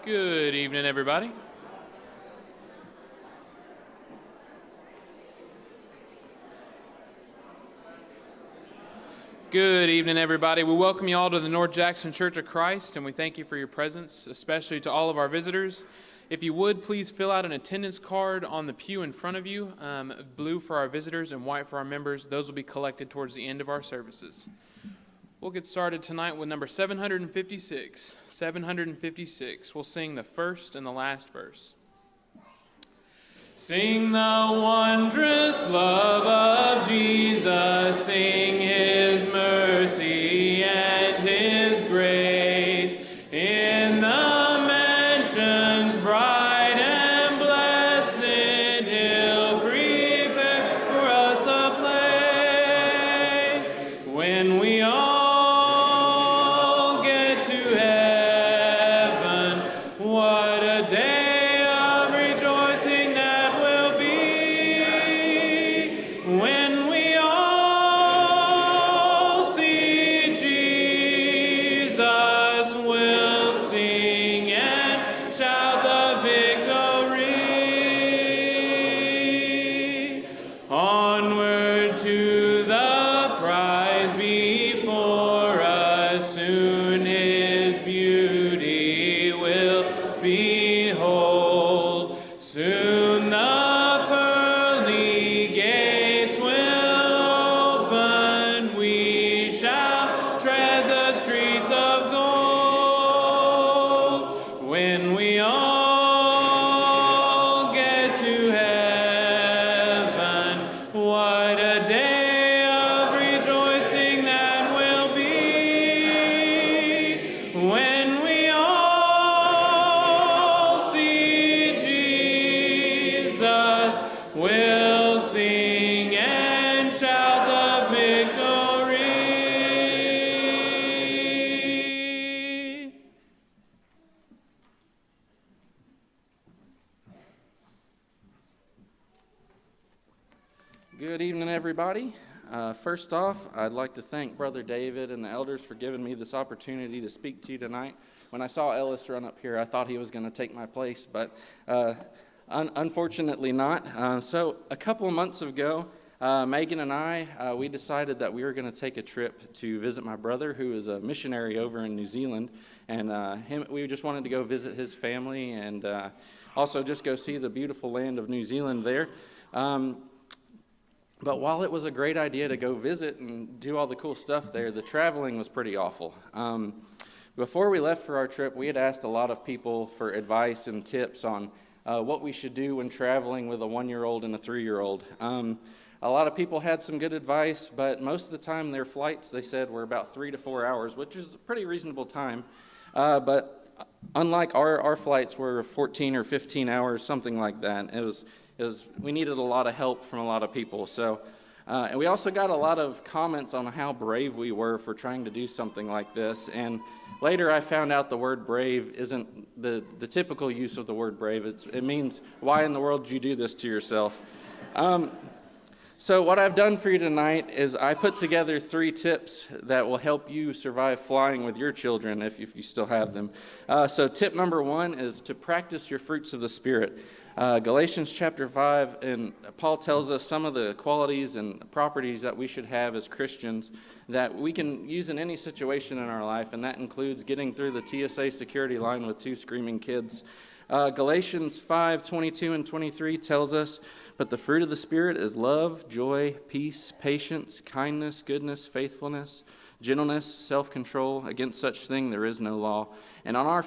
Good evening, everybody. Good evening, everybody. We welcome you all to the North Jackson Church of Christ, and we thank you for your presence, especially to all of our visitors. If you would, please fill out an attendance card on the pew in front of you, blue for our visitors and white for our members. Those will be collected towards the end of our services. We'll get started tonight with number 756. 756. We'll sing the first and the last verse. Sing the wondrous love of Jesus, sing his mercy and his grace in the mansions bright and blessed. He'll prepare for us a place when we all get to heaven. What a day! Good evening, everybody. First off, I'd like to thank Brother David and the elders for giving me this opportunity to speak to you tonight. When I saw Ellis run up here, I thought he was going to take my place, but unfortunately not. So a couple of months ago, Megan and I, we decided that we were going to take a trip to visit my brother, who is a missionary over in New Zealand, and we just wanted to go visit his family and also just go see the beautiful land of New Zealand there. But while it was a great idea to go visit and do all the cool stuff there, the traveling was pretty awful. Before we left for our trip, we had asked a lot of people for advice and tips on what we should do when traveling with a 1-year-old and a 3-year-old. A lot of people had some good advice, but most of the time their flights, they said, were about 3 to 4 hours, which is a pretty reasonable time. But unlike our flights were 14 or 15 hours, something like that, we needed a lot of help from a lot of people. So, and we also got a lot of comments on how brave we were for trying to do something like this. And later I found out the word brave isn't the typical use of the word brave. It means, why in the world did you do this to yourself? So what I've done for you tonight is I put together 3 tips that will help you survive flying with your children if you still have them. So tip number 1 is to practice your fruits of the Spirit. Galatians chapter 5, and Paul tells us some of the qualities and properties that we should have as Christians that we can use in any situation in our life, and that includes getting through the TSA security line with 2 screaming kids. Galatians 5:22 and 23 tells us, but the fruit of the Spirit is love, joy, peace, patience, kindness, goodness, faithfulness, gentleness, self-control. Against such thing there is no law. And on our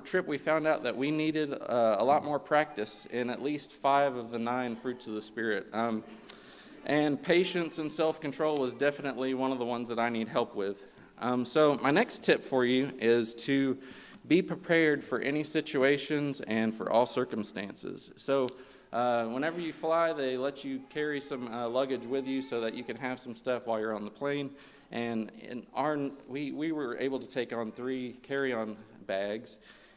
trip, we found out that we needed a lot more practice in at least 5 of the 9 fruits of the Spirit. And patience and self-control was definitely one of the ones that I need help with. So my next tip for you is to be prepared for any situations and for all circumstances. So whenever you fly, they let you carry some luggage with you so that you can have some stuff while you're on the plane. And we were able to take on 3 carry-on bags.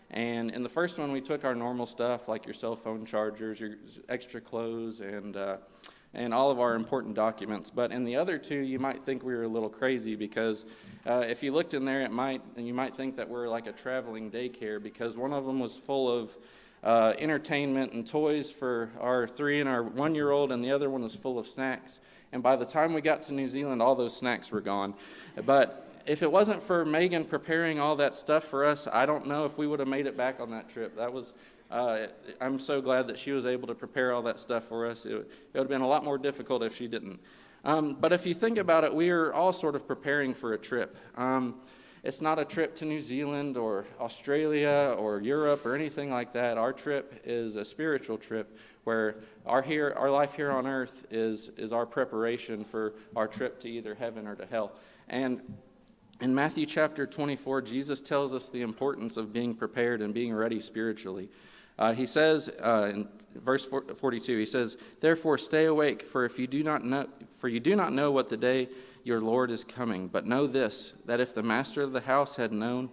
And in the first one, we took our normal stuff like your cell phone chargers, your extra clothes, and and all of our important documents. But in the other two, you might think we were a little crazy because if you looked in there, you might think that we're like a traveling daycare, because one of them was full of entertainment and toys for our 3 and our 1-year-old, and the other one was full of snacks. And by the time we got to New Zealand, all those snacks were gone. But if it wasn't for Megan preparing all that stuff for us, I don't know if we would have made it back on that trip. I'm so glad that she was able to prepare all that stuff for us. It would have been a lot more difficult if she didn't. But if you think about it, we are all sort of preparing for a trip. It's not a trip to New Zealand or Australia or Europe or anything like that. Our trip is a spiritual trip where our life here on earth is our preparation for our trip to either heaven or to hell. And in Matthew chapter 24, Jesus tells us the importance of being prepared and being ready spiritually. He says in verse 42, he says, "Therefore stay awake, for you do not know what the day your Lord is coming. But know this, that if the master of the house had known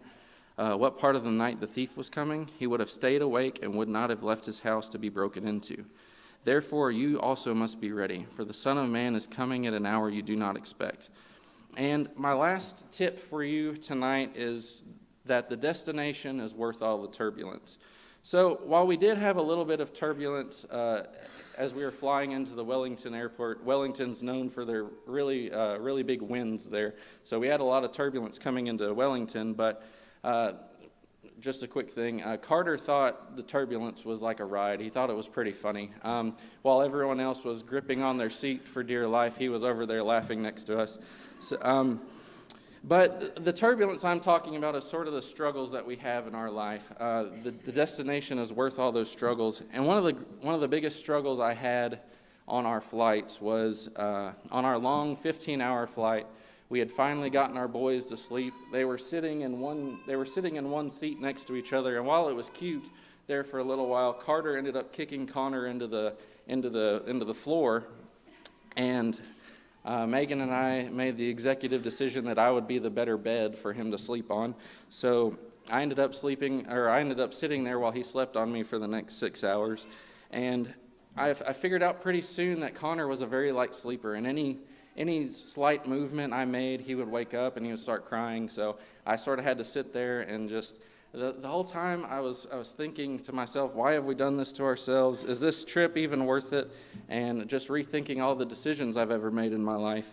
what part of the night the thief was coming, he would have stayed awake and would not have left his house to be broken into. Therefore you also must be ready, for the Son of Man is coming at an hour you do not expect." And my last tip for you tonight is that the destination is worth all the turbulence. So while we did have a little bit of turbulence as we were flying into the Wellington airport, Wellington's known for their really big winds there. So we had a lot of turbulence coming into Wellington, but just a quick thing. Carter thought the turbulence was like a ride. He thought it was pretty funny. While everyone else was gripping on their seat for dear life, he was over there laughing next to us. So, but the turbulence I'm talking about is sort of the struggles that we have in our life. The destination is worth all those struggles. And one of the biggest struggles I had on our flights was on our long 15-hour flight. We had finally gotten our boys to sleep. They were sitting in one seat next to each other, and while it was cute there for a little while, Carter ended up kicking Connor into the floor, and Megan and I made the executive decision that I would be the better bed for him to sleep on. So I ended up sitting there while he slept on me for the next 6 hours, and I figured out pretty soon that Connor was a very light sleeper, and any slight movement I made, he would wake up and he would start crying. So I sort of had to sit there and just, the whole time I was thinking to myself, why have we done this to ourselves? Is this trip even worth it? And just rethinking all the decisions I've ever made in my life.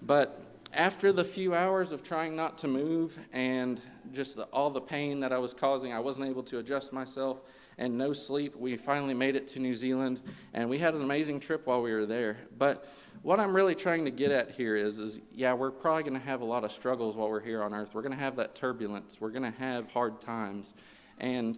But after the few hours of trying not to move and just all the pain that I was causing, I wasn't able to adjust myself, and no sleep, we finally made it to New Zealand, and we had an amazing trip while we were there. But what I'm really trying to get at here is we're probably going to have a lot of struggles while we're here on earth. We're going to have that turbulence. We're going to have hard times. And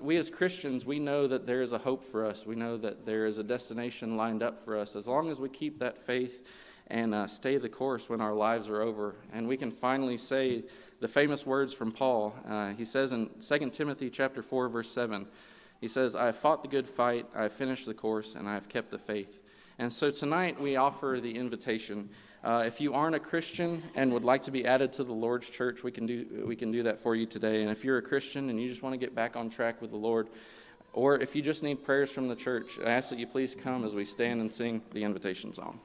we as Christians, we know that there is a hope for us. We know that there is a destination lined up for us as long as we keep that faith and stay the course when our lives are over. And we can finally say the famous words from Paul. He says in 2 Timothy chapter 4, verse 7, he says, "I have fought the good fight, I have finished the course, and I have kept the faith." And so tonight we offer the invitation. If you aren't a Christian and would like to be added to the Lord's church, we can do that for you today. And if you're a Christian and you just want to get back on track with the Lord, or if you just need prayers from the church, I ask that you please come as we stand and sing the invitation song.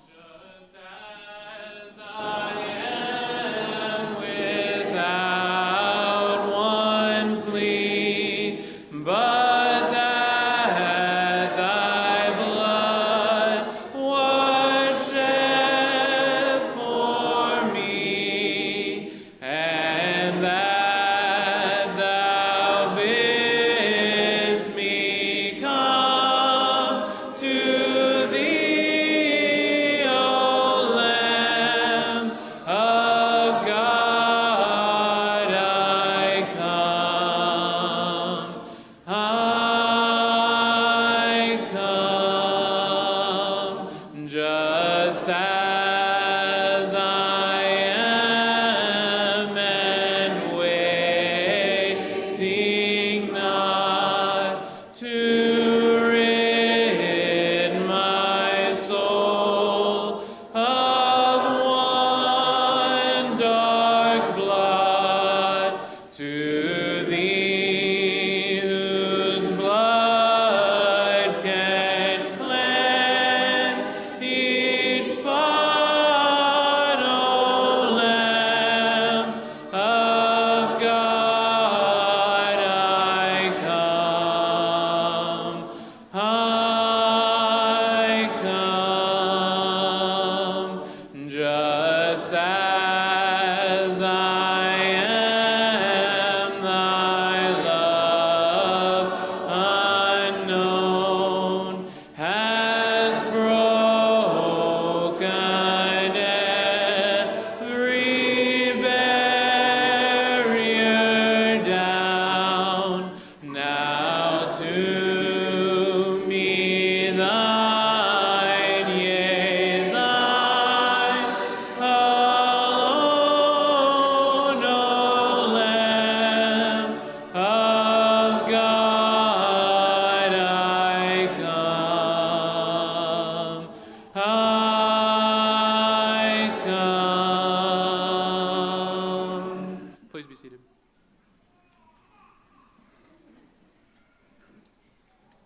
Just as I am without one plea, but that thy blood was shed for me, and that thou bidst me come to thee, O Lamb of God, I come. I come, just as I am, and waiting not to rid my soul of one dark blot, to thee whose blood can cleanse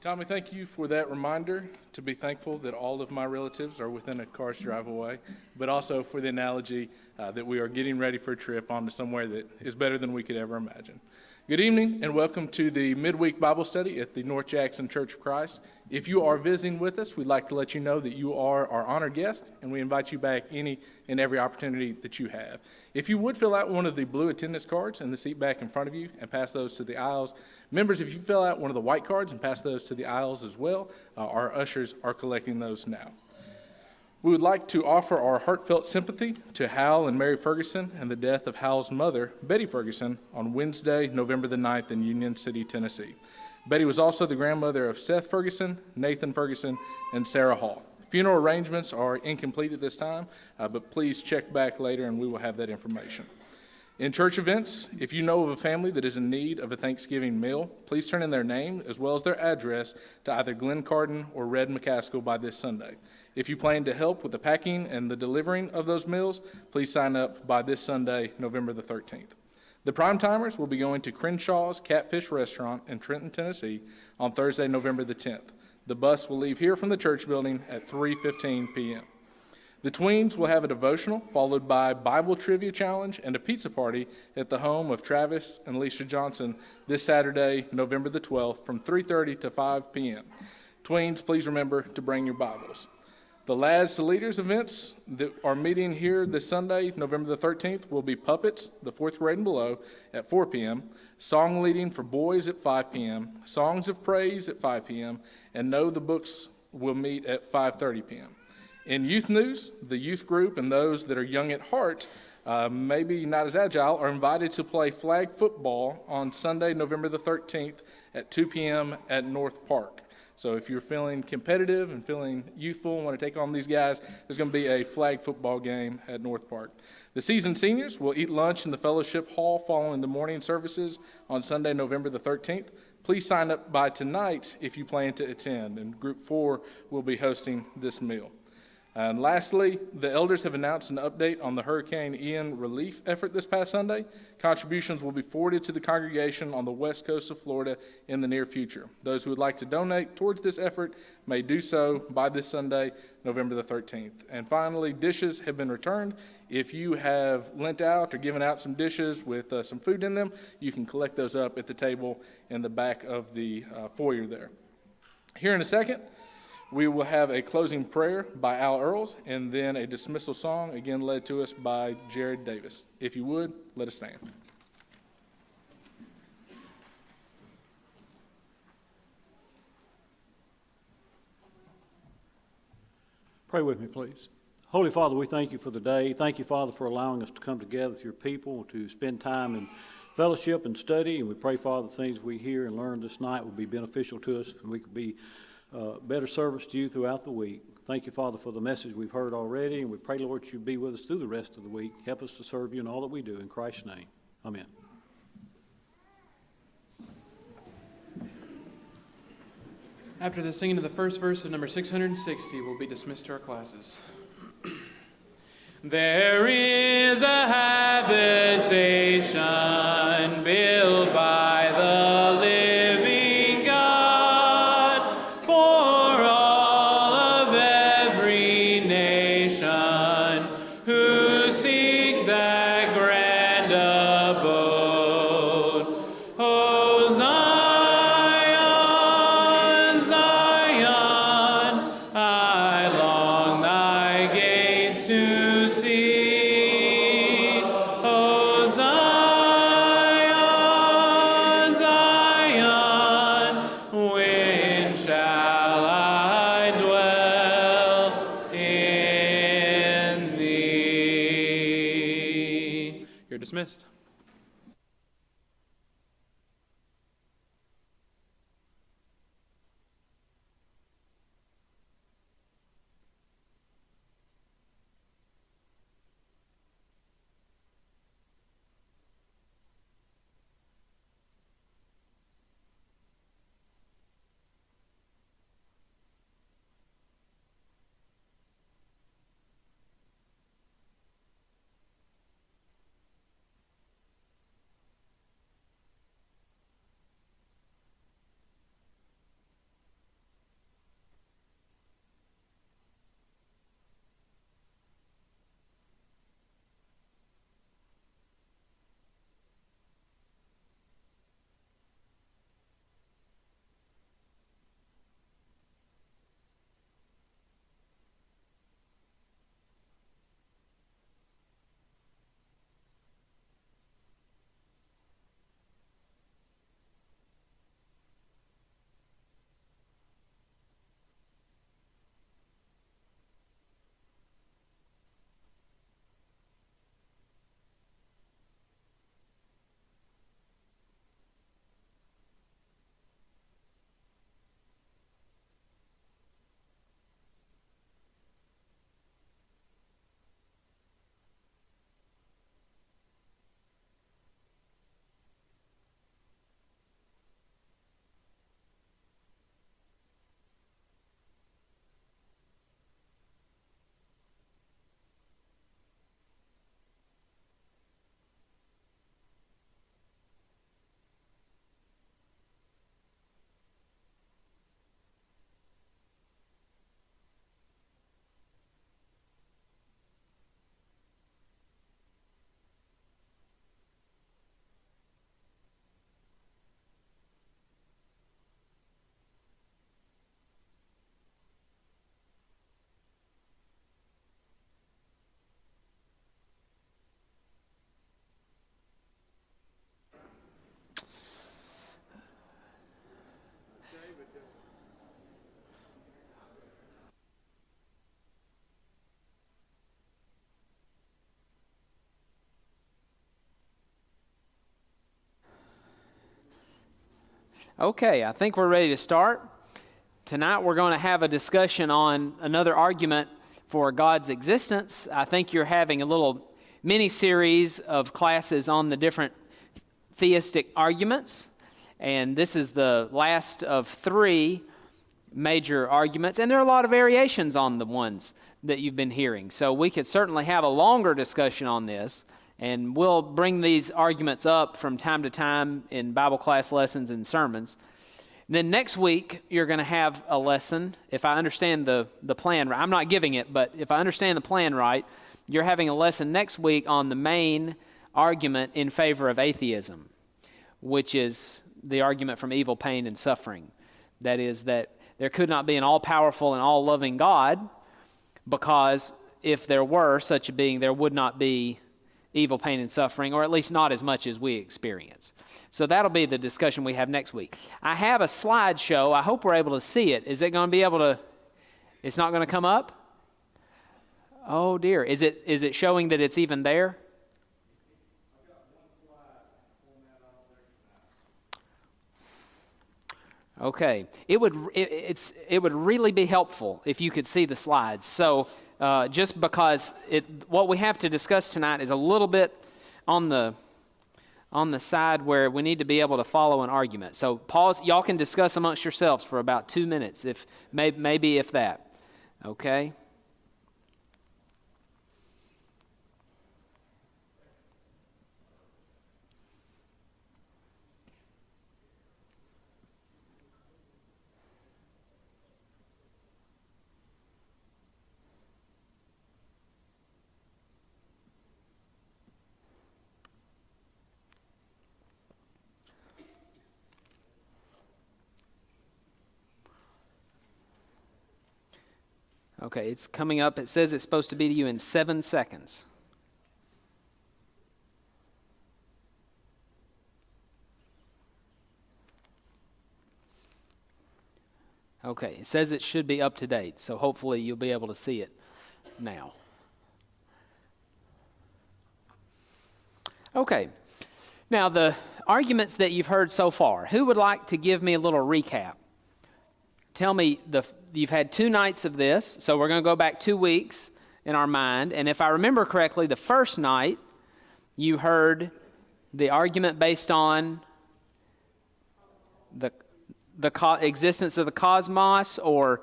Tommy, thank you for that reminder to be thankful that all of my relatives are within a car's drive away, but also for the analogy that we are getting ready for a trip onto somewhere that is better than we could ever imagine. Good evening and welcome to the midweek Bible study at the North Jackson Church of Christ. If you are visiting with us, we'd like to let you know that you are our honored guest and we invite you back any and every opportunity that you have. If you would fill out one of the blue attendance cards in the seat back in front of you and pass those to the aisles. Members, if you fill out one of the white cards and pass those to the aisles as well, our ushers are collecting those now. We would like to offer our heartfelt sympathy to Hal and Mary Ferguson and the death of Hal's mother, Betty Ferguson, on Wednesday, November the 9th in Union City, Tennessee. Betty was also the grandmother of Seth Ferguson, Nathan Ferguson, and Sarah Hall. Funeral arrangements are incomplete at this time, but please check back later and we will have that information. In church events, if you know of a family that is in need of a Thanksgiving meal, please turn in their name as well as their address to either Glenn Carden or Red McCaskill by this Sunday. If you plan to help with the packing and the delivering of those meals, please sign up by this Sunday, November the 13th. The prime timers will be going to Crenshaw's Catfish Restaurant in Trenton, Tennessee on Thursday, November the 10th. The bus will leave here from the church building at 3:15 p.m. The tweens will have a devotional followed by Bible trivia challenge and a pizza party at the home of Travis and Alicia Johnson this Saturday, November the 12th from 3:30 to 5 p.m. Tweens, please remember to bring your Bibles. The Lads to Leaders events that are meeting here this Sunday, November the 13th, will be Puppets, the 4th grade and below, at 4 p.m., Song Leading for Boys at 5 p.m., Songs of Praise at 5 p.m., and Know the Books will meet at 5:30 p.m. In youth news, the youth group and those that are young at heart, maybe not as agile, are invited to play flag football on Sunday, November the 13th at 2 p.m. at North Park. So if you're feeling competitive and feeling youthful and want to take on these guys, there's going to be a flag football game at North Park. The seasoned seniors will eat lunch in the fellowship hall following the morning services on Sunday, November the 13th. Please sign up by tonight if you plan to attend, and Group 4 will be hosting this meal. And lastly, the elders have announced an update on the Hurricane Ian relief effort this past Sunday. Contributions will be forwarded to the congregation on the west coast of Florida in the near future. Those who would like to donate towards this effort may do so by this Sunday, November the 13th. And finally, dishes have been returned. If you have lent out or given out some dishes with some food in them, you can collect those up at the table in the back of the foyer there. Here in a second, we will have a closing prayer by Al Earls and then a dismissal song, again led to us by Jared Davis. If you would, let us stand. Pray with me, please. Holy Father, we thank you for the day. Thank you, Father, for allowing us to come together with your people to spend time in fellowship and study. And we pray, Father, the things we hear and learn this night will be beneficial to us and we could be better service to you throughout the week. Thank you, Father, for the message we've heard already, and we pray, Lord, you be with us through the rest of the week. Help us to serve you in all that we do. In Christ's name, amen. After the singing of the first verse of number 660, we'll be dismissed to our classes. There is a habitation built by the living God for all of every nation who seek that grand abode. O Zion, Zion, I long thy gates to see. O Zion, Zion, when shall I dwell in thee? You're dismissed. Okay, I think we're ready to start. Tonight we're going to have a discussion on another argument for God's existence. I think you're having a little mini-series of classes on the different theistic arguments, and this is the last of 3 major arguments, and there are a lot of variations on the ones that you've been hearing. So we could certainly have a longer discussion on this, and we'll bring these arguments up from time to time in Bible class lessons and sermons. Then next week, you're going to have a lesson, if I understand the plan right. I'm not giving it, but if I understand the plan right, you're having a lesson next week on the main argument in favor of atheism, which is the argument from evil, pain, and suffering. That is, that there could not be an all-powerful and all-loving God, because if there were such a being, there would not be evil, pain, and suffering, or at least not as much as we experience. So that'll be the discussion we have next week. I have a slideshow. I hope we're able to see it. Is it going to be able to, it's not going to come up? Oh dear. Is it showing that it's even there? Okay. It would really be helpful if you could see the slides. So just because what we have to discuss tonight is a little bit on the side where we need to be able to follow an argument. So pause. Y'all can discuss amongst yourselves for about 2 minutes, if maybe if that. Okay. Okay, it's coming up. It says it's supposed to be to you in 7 seconds. Okay, it says it should be up to date, so hopefully you'll be able to see it now. Okay, now the arguments that you've heard so far, who would like to give me a little recap? Tell me, you've had 2 nights of this, so we're going to go back 2 weeks in our mind. And if I remember correctly, the first night you heard the argument based on the existence of the cosmos or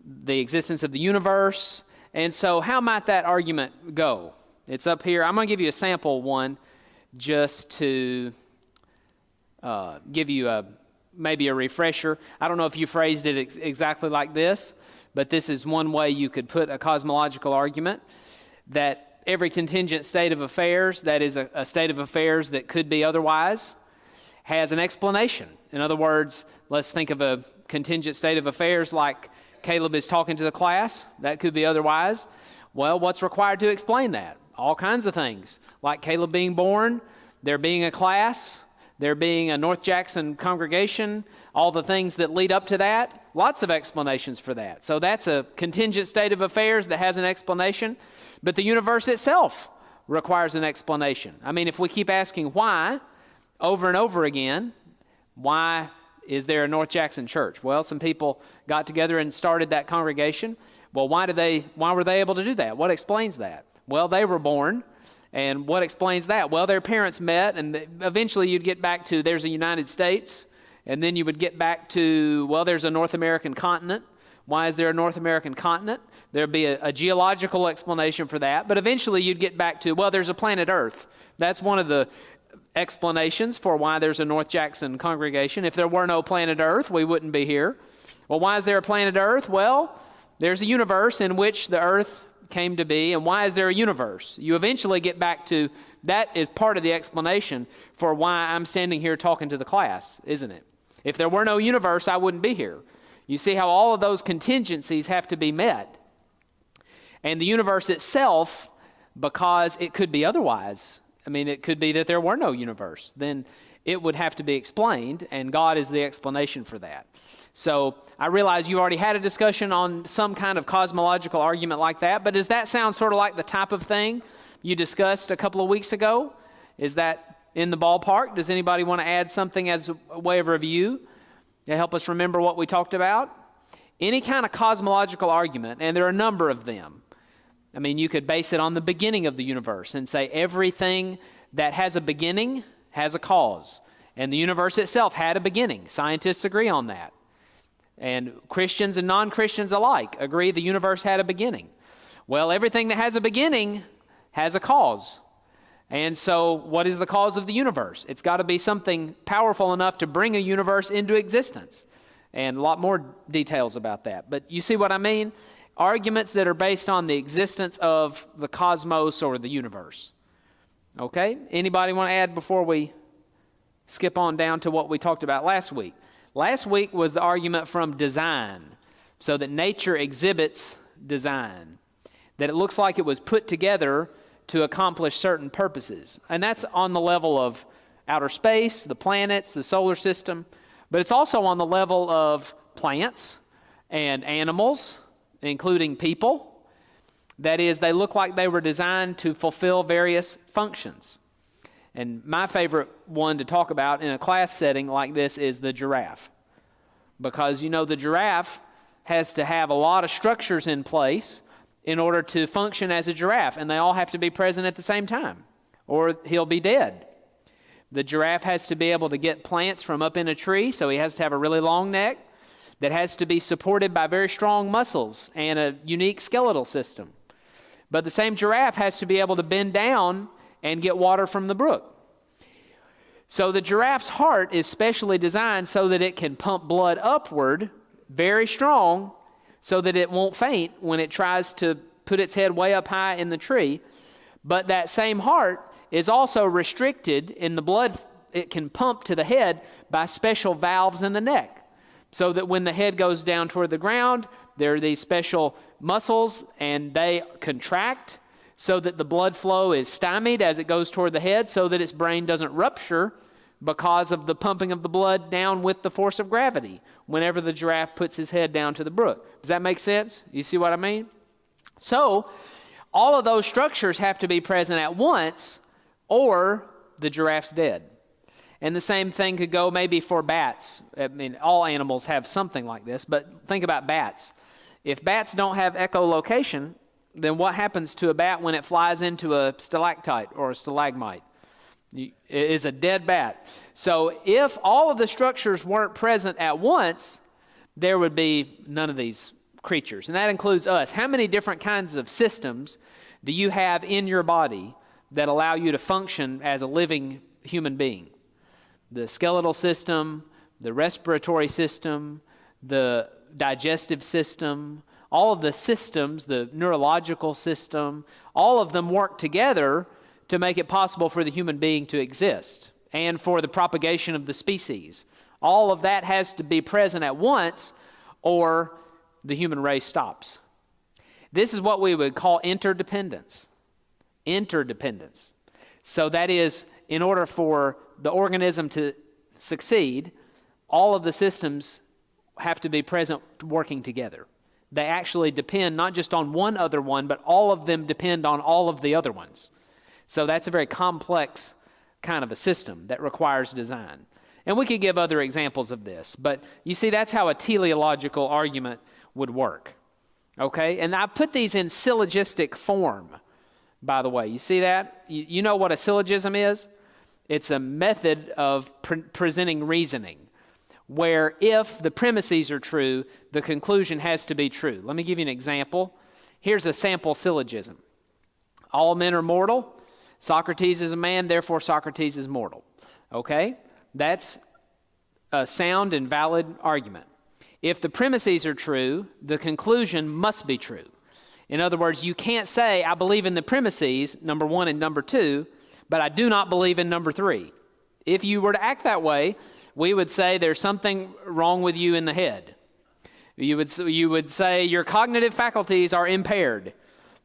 the existence of the universe. And so how might that argument go? It's up here. I'm going to give you a sample one just to give you maybe a refresher. I don't know if you phrased it exactly like this, but this is one way you could put a cosmological argument, that every contingent state of affairs, that is a state of affairs that could be otherwise, has an explanation. In other words, let's think of a contingent state of affairs like Caleb is talking to the class. That could be otherwise. Well, what's required to explain that? All kinds of things, like Caleb being born, there being a class, there being a North Jackson congregation, all the things that lead up to that, lots of explanations for that. So that's a contingent state of affairs that has an explanation, but the universe itself requires an explanation. I mean, if we keep asking why over and over again, why is there a North Jackson church? Well, some people got together and started that congregation. Well, why were they able to do that? What explains that? Well, they were born. And what explains that? Well, their parents met, and eventually you'd get back to there's a United States, and then you would get back to, well, there's a North American continent. Why is there a North American continent? There'd be a geological explanation for that, but eventually you'd get back to, well, there's a planet Earth. That's one of the explanations for why there's a North Jackson congregation. If there were no planet Earth, we wouldn't be here. Well, why is there a planet Earth? Well, there's a universe in which the Earth came to be, and why is there a universe? You eventually get back to, that is part of the explanation for why I'm standing here talking to the class, isn't it? If there were no universe, I wouldn't be here. You see how all of those contingencies have to be met. And the universe itself, because it could be otherwise, I mean, it could be that there were no universe, then it would have to be explained, and God is the explanation for that. So I realize you already had a discussion on some kind of cosmological argument like that, but does that sound sort of like the type of thing you discussed a couple of weeks ago? Is that in the ballpark? Does anybody want to add something as a way of review They help us remember what we talked about. Any kind of cosmological argument, and there are a number of them. I mean, you could base it on the beginning of the universe and say everything that has a beginning has a cause. And the universe itself had a beginning. Scientists agree on that. And Christians and non-Christians alike agree the universe had a beginning. Well, everything that has a beginning has a cause. And so what is the cause of the universe? It's got to be something powerful enough to bring a universe into existence. And a lot more details about that. But you see what I mean? Arguments that are based on the existence of the cosmos or the universe. Okay? Anybody want to add before we skip on down to what we talked about last week? Last week was the argument from design, so that nature exhibits design, that it looks like it was put together to accomplish certain purposes. And that's on the level of outer space, the planets, the solar system, but it's also on the level of plants and animals, including people. That is, they look like they were designed to fulfill various functions. And my favorite one to talk about in a class setting like this is the giraffe. Because, the giraffe has to have a lot of structures in place in order to function as a giraffe, and they all have to be present at the same time, or he'll be dead. The giraffe has to be able to get plants from up in a tree, so he has to have a really long neck that has to be supported by very strong muscles and a unique skeletal system. But the same giraffe has to be able to bend down and get water from the brook. So the giraffe's heart is specially designed so that it can pump blood upward very strong so that it won't faint when it tries to put its head way up high in the tree. But that same heart is also restricted in the blood it can pump to the head by special valves in the neck, so that when the head goes down toward the ground, there are these special muscles and they contract so that the blood flow is stymied as it goes toward the head, so that its brain doesn't rupture because of the pumping of the blood down with the force of gravity whenever the giraffe puts his head down to the brook. Does that make sense? You see what I mean? So all of those structures have to be present at once, or the giraffe's dead. And the same thing could go maybe for bats. I mean, all animals have something like this, but think about bats. If bats don't have echolocation, then what happens to a bat when it flies into a stalactite or a stalagmite? It is a dead bat. So if all of the structures weren't present at once, there would be none of these creatures. And that includes us. How many different kinds of systems do you have in your body that allow you to function as a living human being? The skeletal system, the respiratory system, the digestive system, all of the systems, the neurological system, all of them work together to make it possible for the human being to exist and for the propagation of the species. All of that has to be present at once, or the human race stops. This is what we would call interdependence. Interdependence. So that is, in order for the organism to succeed, all of the systems have to be present working together. They actually depend not just on one other one, but all of them depend on all of the other ones. So that's a very complex kind of a system that requires design. And we could give other examples of this, but you see, that's how a teleological argument would work. Okay? And I've put these in syllogistic form, by the way. You see that? You know what a syllogism is? It's a method of presenting reasoning, where if the premises are true, the conclusion has to be true. Let me give you an example. Here's a sample syllogism. All men are mortal. Socrates is a man, therefore Socrates is mortal. Okay? That's a sound and valid argument. If the premises are true, the conclusion must be true. In other words, you can't say, I believe in the premises, number 1 and number 2, but I do not believe in number 3. If you were to act that way, we would say there's something wrong with you in the head. You would say your cognitive faculties are impaired.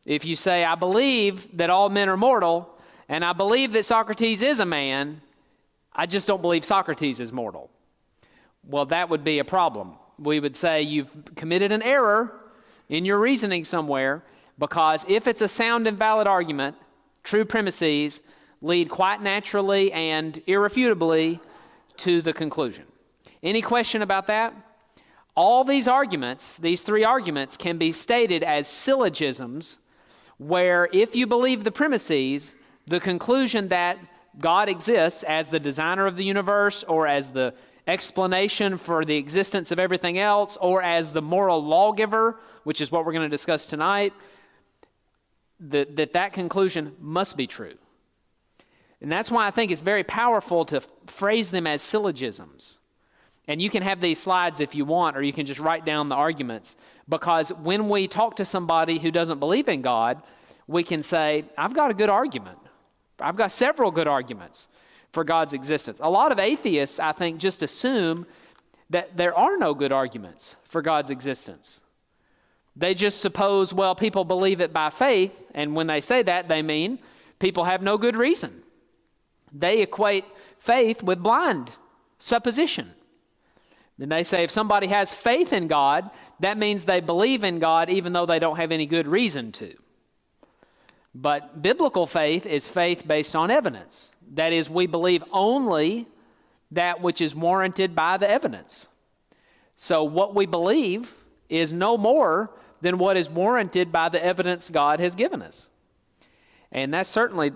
If you say, I believe that all men are mortal, and I believe that Socrates is a man, I just don't believe Socrates is mortal. Well, that would be a problem. We would say you've committed an error in your reasoning somewhere, because if it's a sound and valid argument, true premises lead quite naturally and irrefutably to the conclusion. Any question about that? All these arguments, these three arguments, can be stated as syllogisms, where if you believe the premises, the conclusion that God exists as the designer of the universe, or as the explanation for the existence of everything else, or as the moral lawgiver, which is what we're going to discuss tonight, that conclusion must be true. And that's why I think it's very powerful to phrase them as syllogisms. And you can have these slides if you want, or you can just write down the arguments. Because when we talk to somebody who doesn't believe in God, we can say, I've got a good argument. I've got several good arguments for God's existence. A lot of atheists, I think, just assume that there are no good arguments for God's existence. They just suppose, well, people believe it by faith, and when they say that, they mean people have no good reason. They equate faith with blind supposition. Then they say if somebody has faith in God, that means they believe in God even though they don't have any good reason to. But biblical faith is faith based on evidence. That is, we believe only that which is warranted by the evidence. So what we believe is no more than what is warranted by the evidence God has given us. And that's certainly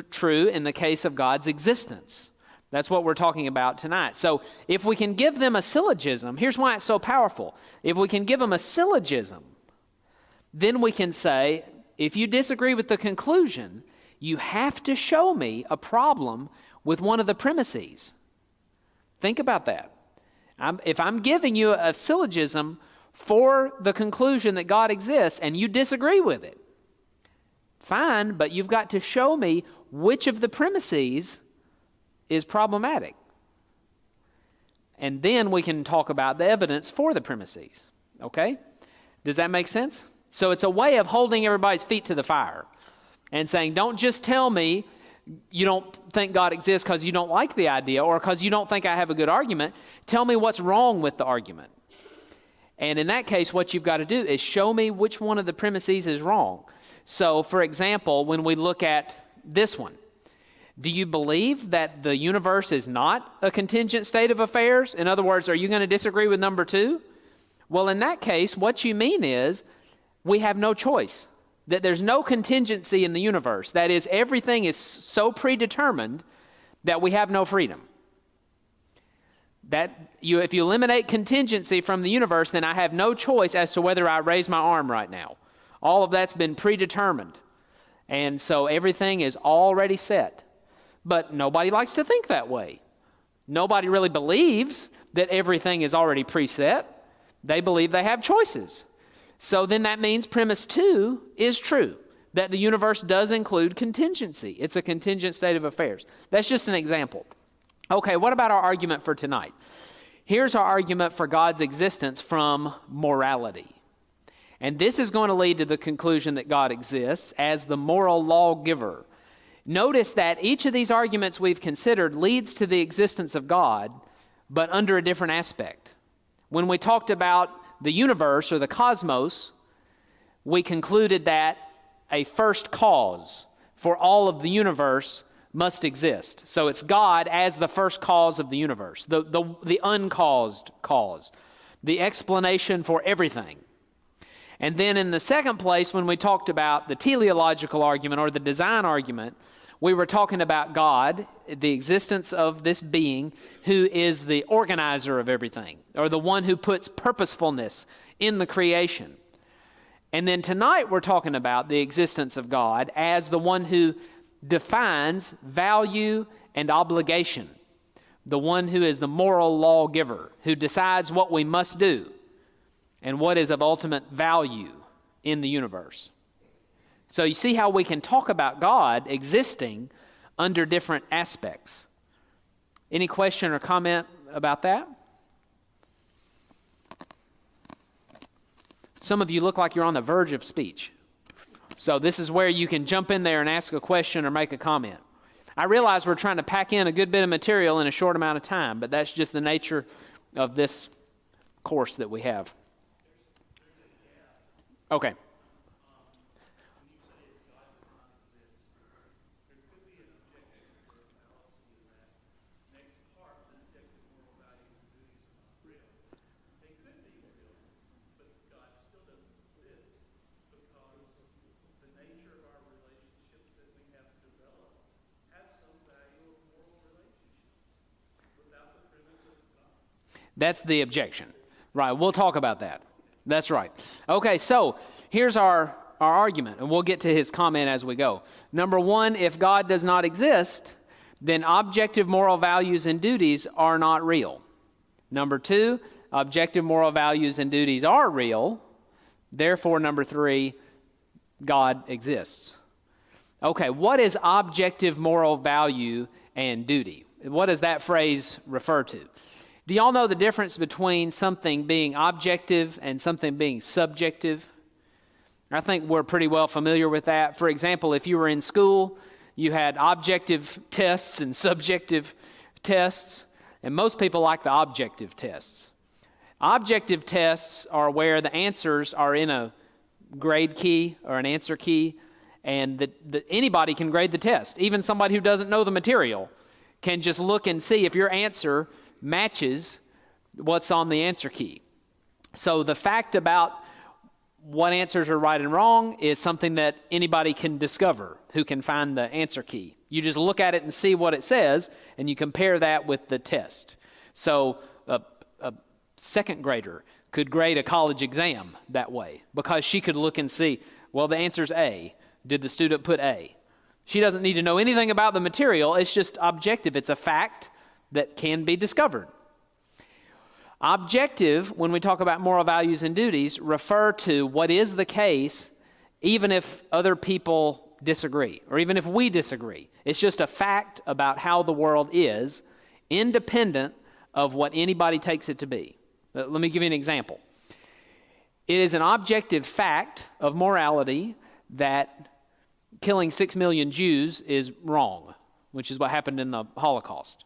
true in the case of God's existence. That's what we're talking about tonight. So if we can give them a syllogism, here's why it's so powerful. If we can give them a syllogism, then we can say, if you disagree with the conclusion, you have to show me a problem with one of the premises. Think about that. If I'm giving you a syllogism for the conclusion that God exists and you disagree with it, fine, but you've got to show me which of the premises is problematic. And then we can talk about the evidence for the premises. Okay? Does that make sense? So it's a way of holding everybody's feet to the fire and saying, don't just tell me you don't think God exists because you don't like the idea or because you don't think I have a good argument. Tell me what's wrong with the argument. And in that case, what you've got to do is show me which one of the premises is wrong. So, for example, when we look at this one, do you believe that the universe is not a contingent state of affairs? In other words, are you going to disagree with number 2? Well, in that case, what you mean is we have no choice, that there's no contingency in the universe. That is, everything is so predetermined that we have no freedom. If you eliminate contingency from the universe, then I have no choice as to whether I raise my arm right now. All of that's been predetermined. And so everything is already set. But nobody likes to think that way. Nobody really believes that everything is already preset. They believe they have choices. So then that means premise 2 is true, that the universe does include contingency. It's a contingent state of affairs. That's just an example. Okay, what about our argument for tonight? Here's our argument for God's existence from morality. And this is going to lead to the conclusion that God exists as the moral lawgiver. Notice that each of these arguments we've considered leads to the existence of God, but under a different aspect. When we talked about the universe or the cosmos, we concluded that a first cause for all of the universe must exist. So it's God as the first cause of the universe, the uncaused cause, the explanation for everything. And then in the second place, when we talked about the teleological argument or the design argument, we were talking about God, the existence of this being who is the organizer of everything, or the one who puts purposefulness in the creation. And then tonight we're talking about the existence of God as the one who defines value and obligation, the one who is the moral lawgiver, who decides what we must do and what is of ultimate value in the universe. So you see how we can talk about God existing under different aspects. Any question or comment about that? Some of you look like you're on the verge of speech. So this is where you can jump in there and ask a question or make a comment. I realize we're trying to pack in a good bit of material in a short amount of time, but that's just the nature of this course that we have. Okay. That's the objection. Right, we'll talk about that. That's right. Okay, so here's our argument, and we'll get to his comment as we go. Number one, if God does not exist, then objective moral values and duties are not real. Number two, objective moral values and duties are real. Therefore, number three, God exists. Okay, what is objective moral value and duty? What does that phrase refer to? Do y'all know the difference between something being objective and something being subjective? I think we're pretty well familiar with that. For example, if you were in school, you had objective tests and subjective tests, and most people like the objective tests. Objective tests are where the answers are in a grade key or an answer key, and anybody can grade the test. Even somebody who doesn't know the material can just look and see if your answer matches what's on the answer key. So the fact about what answers are right and wrong is something that anybody can discover who can find the answer key. You just look at it and see what it says, and you compare that with the test. So a second grader could grade a college exam that way because she could look and see, well, the answer's A. Did the student put A? She doesn't need to know anything about the material. It's just objective. It's a fact that can be discovered. Objective, when we talk about moral values and duties, refer to what is the case even if other people disagree, or even if we disagree. It's just a fact about how the world is, independent of what anybody takes it to be. Let me give you an example. It is an objective fact of morality that killing 6 million Jews is wrong, which is what happened in the Holocaust.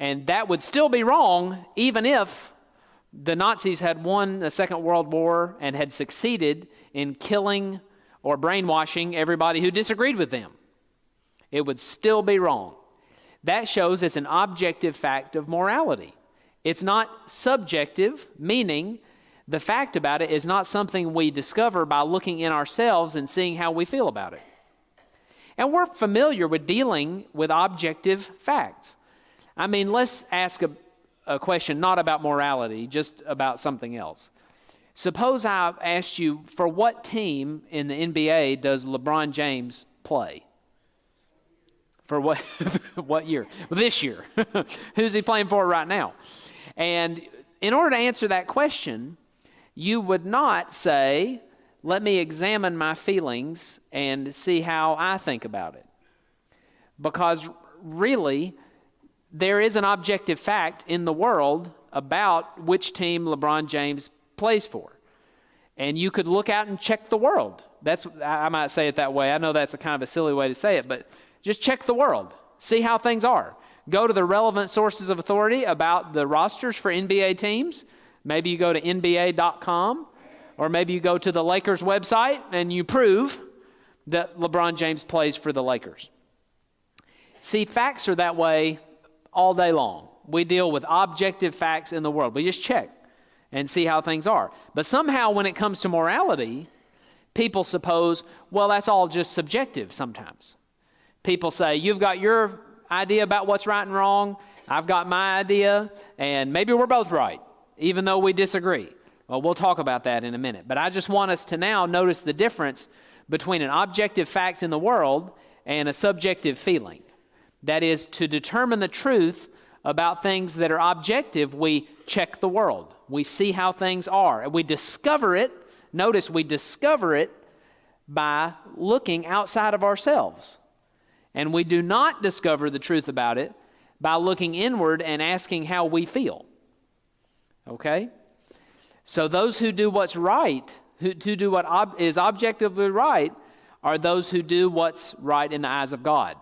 And that would still be wrong even if the Nazis had won the Second World War and had succeeded in killing or brainwashing everybody who disagreed with them. It would still be wrong. That shows it's an objective fact of morality. It's not subjective, meaning the fact about it is not something we discover by looking in ourselves and seeing how we feel about it. And we're familiar with dealing with objective facts. I mean, let's ask a question not about morality, just about something else. Suppose I asked you, for what team in the NBA does LeBron James play? For what what year? Well, this year. Who's he playing for right now? And in order to answer that question, you would not say, let me examine my feelings and see how I think about it. Because really, there is an objective fact in the world about which team LeBron James plays for. And you could look out and check the world. I might say it that way. I know that's a kind of a silly way to say it, but just check the world. See how things are. Go to the relevant sources of authority about the rosters for NBA teams. Maybe you go to NBA.com, or maybe you go to the Lakers website and you prove that LeBron James plays for the Lakers. See, facts are that way all day long. We deal with objective facts in the world. We just check and see how things are. But somehow when it comes to morality, people suppose, well, that's all just subjective sometimes. People say, you've got your idea about what's right and wrong, I've got my idea, and maybe we're both right, even though we disagree. Well, we'll talk about that in a minute. But I just want us to now notice the difference between an objective fact in the world and a subjective feeling. That is, to determine the truth about things that are objective, we check the world. We see how things are. And we discover it. Notice we discover it by looking outside of ourselves. And we do not discover the truth about it by looking inward and asking how we feel. Okay? So those who do what's right, who do what is objectively right, are those who do what's right in the eyes of God.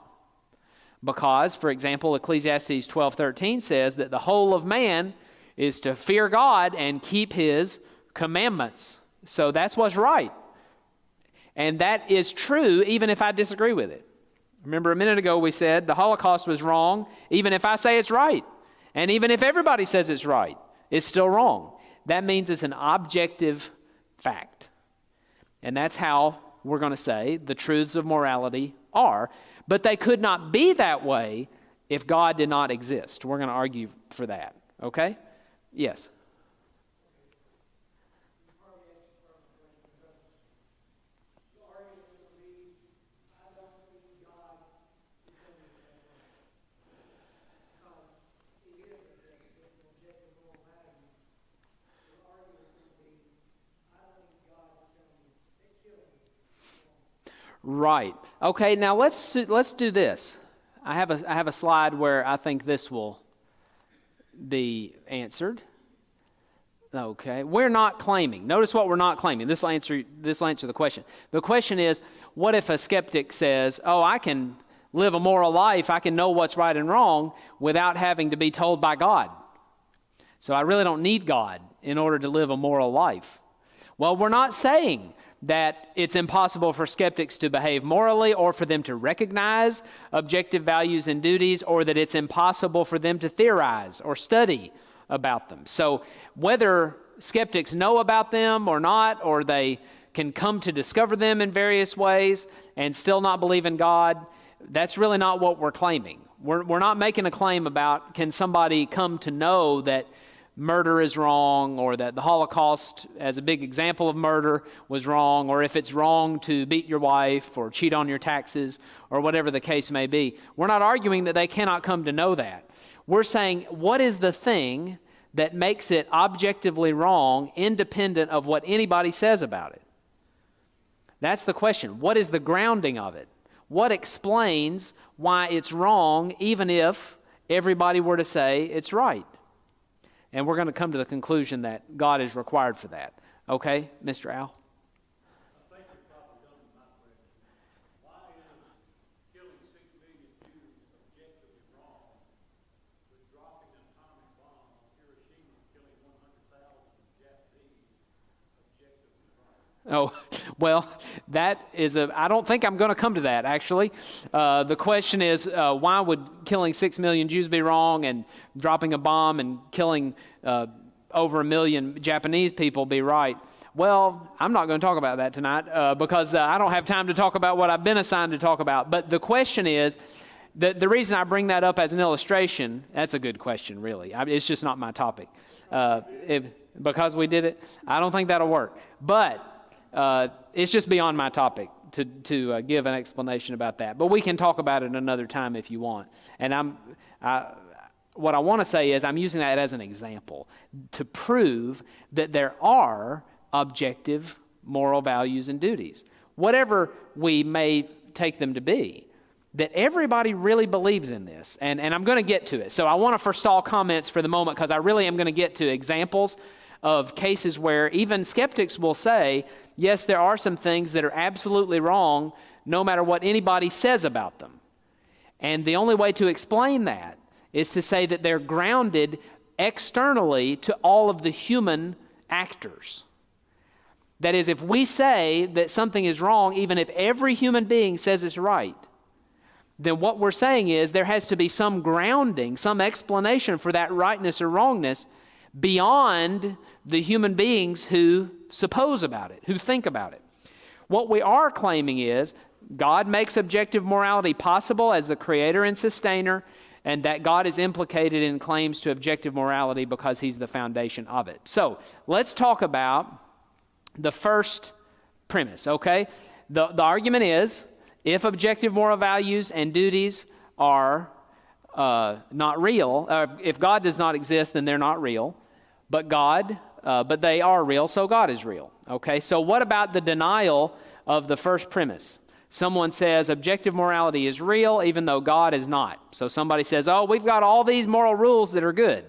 Because, for example, Ecclesiastes 12:13 says that the whole of man is to fear God and keep his commandments. So that's what's right. And that is true even if I disagree with it. Remember a minute ago we said the Holocaust was wrong even if I say it's right. And even if everybody says it's right, it's still wrong. That means it's an objective fact. And that's how we're going to say the truths of morality are. But they could not be that way if God did not exist. We're going to argue for that, okay? Yes. Right. Okay, now let's do this. I have a slide where I think this will be answered. Okay, we're not claiming. Notice what we're not claiming. This will answer the question. The question is, what if a skeptic says, "Oh, I can live a moral life. I can know what's right and wrong without having to be told by God. So I really don't need God in order to live a moral life." Well, we're not saying that it's impossible for skeptics to behave morally or for them to recognize objective values and duties, or that it's impossible for them to theorize or study about them. So whether skeptics know about them or not, or they can come to discover them in various ways and still not believe in God, that's really not what we're claiming. We're not making a claim about, can somebody come to know that murder is wrong, or that the Holocaust, as a big example of murder, was wrong, or if it's wrong to beat your wife or cheat on your taxes, or whatever the case may be. We're not arguing that they cannot come to know that. We're saying, what is the thing that makes it objectively wrong, independent of what anybody says about it? That's the question. What is the grounding of it? What explains why it's wrong, even if everybody were to say it's right? And we're going to come to the conclusion that God is required for that. Okay, Mr. Al? I think you're probably done with my question. Why is killing 6 million Jews objectively wrong, but dropping an atomic bomb on Hiroshima and killing 100,000 Japanese objectively right? Oh, well, that is I don't think I'm going to come to that, actually. The question is, why would killing 6 million Jews be wrong and dropping a bomb and killing over 1 million Japanese people be right? Well, I'm not going to talk about that tonight because I don't have time to talk about what I've been assigned to talk about. But the question is, the reason I bring that up as an illustration, that's a good question, really. It's just not my topic. Because we did it, I don't think that'll work. But it's just beyond my topic to give an explanation about that. But we can talk about it another time if you want. And what I want to say is I'm using that as an example to prove that there are objective moral values and duties, whatever we may take them to be, that everybody really believes in this. And I'm going to get to it. So I want to forestall comments for the moment because I really am going to get to examples of cases where even skeptics will say, yes, there are some things that are absolutely wrong no matter what anybody says about them. And the only way to explain that is to say that they're grounded externally to all of the human actors. That is, if we say that something is wrong, even if every human being says it's right, then what we're saying is there has to be some grounding, some explanation for that rightness or wrongness beyond the human beings who suppose about it, who think about it. What we are claiming is God makes objective morality possible as the creator and sustainer, and that God is implicated in claims to objective morality because he's the foundation of it. So let's talk about the first premise, okay? The argument is, if objective moral values and duties are not real, if God does not exist, then they're not real. But they are real, so God is real. Okay, so what about the denial of the first premise? Someone says objective morality is real, even though God is not. So somebody says, oh, we've got all these moral rules that are good.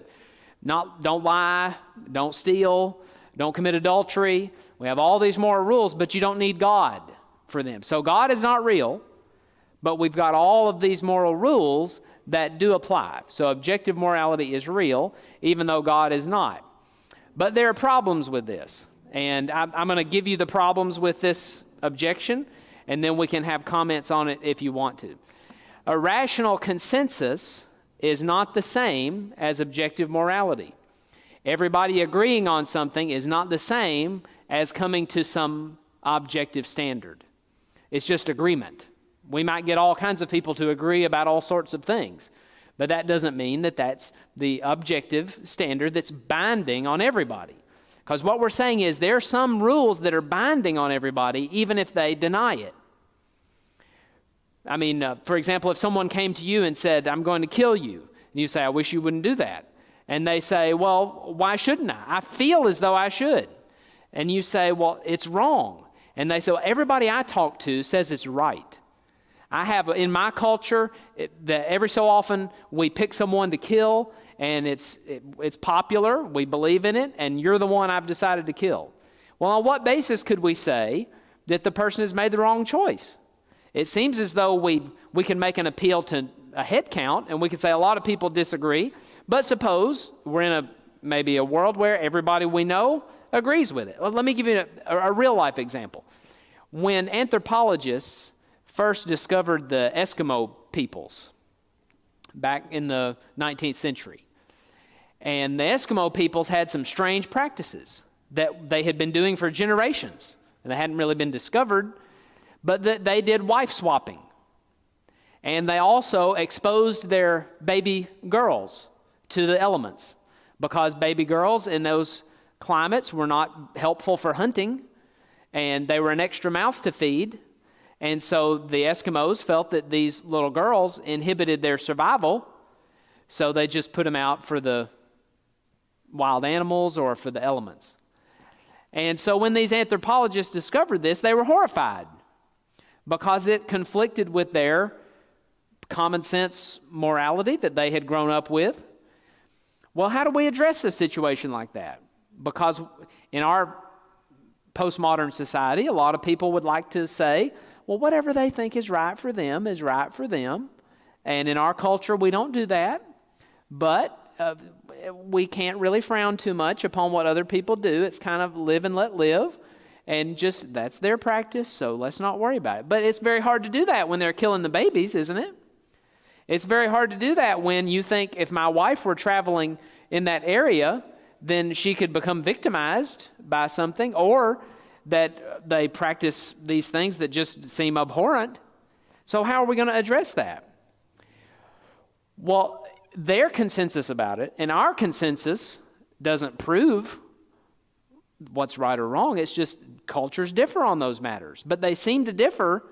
Don't lie, don't steal, don't commit adultery. We have all these moral rules, but you don't need God for them. So God is not real, but we've got all of these moral rules that do apply. So objective morality is real, even though God is not. But there are problems with this, and I'm going to give you the problems with this objection, and then we can have comments on it if you want to. A rational consensus is not the same as objective morality. Everybody agreeing on something is not the same as coming to some objective standard. It's just agreement. We might get all kinds of people to agree about all sorts of things, But that doesn't mean that that's the objective standard that's binding on everybody. Because what we're saying is there are some rules that are binding on everybody, even if they deny it. I mean, for example, if someone came to you and said, I'm going to kill you, and you say, I wish you wouldn't do that. And they say, well, why shouldn't I? I feel as though I should. And you say, well, it's wrong. And they say, well, everybody I talk to says it's right. I have, in my culture, that every so often we pick someone to kill, and it's popular, we believe in it, and you're the one I've decided to kill. Well, on what basis could we say that the person has made the wrong choice? It seems as though we can make an appeal to a head count, and we can say a lot of people disagree, but suppose we're in maybe a world where everybody we know agrees with it. Well, let me give you a real-life example. When anthropologists first discovered the Eskimo peoples back in the 19th century, and the Eskimo peoples had some strange practices that they had been doing for generations, and they hadn't really been discovered, but that they did wife swapping. And they also exposed their baby girls to the elements, because baby girls in those climates were not helpful for hunting, and they were an extra mouth to feed. And so the Eskimos felt that these little girls inhibited their survival, so they just put them out for the wild animals or for the elements. And so when these anthropologists discovered this, they were horrified, because it conflicted with their common sense morality that they had grown up with. Well, how do we address a situation like that? Because in our postmodern society, a lot of people would like to say, well, whatever they think is right for them is right for them. And in our culture, we don't do that. But we can't really frown too much upon what other people do. It's kind of live and let live. And just, that's their practice, so let's not worry about it. But it's very hard to do that when they're killing the babies, isn't it? It's very hard to do that when you think if my wife were traveling in that area, then she could become victimized by something, or that they practice these things that just seem abhorrent. So how are we going to address that? Well, their consensus about it, and our consensus doesn't prove what's right or wrong. It's just cultures differ on those matters. But they seem to differ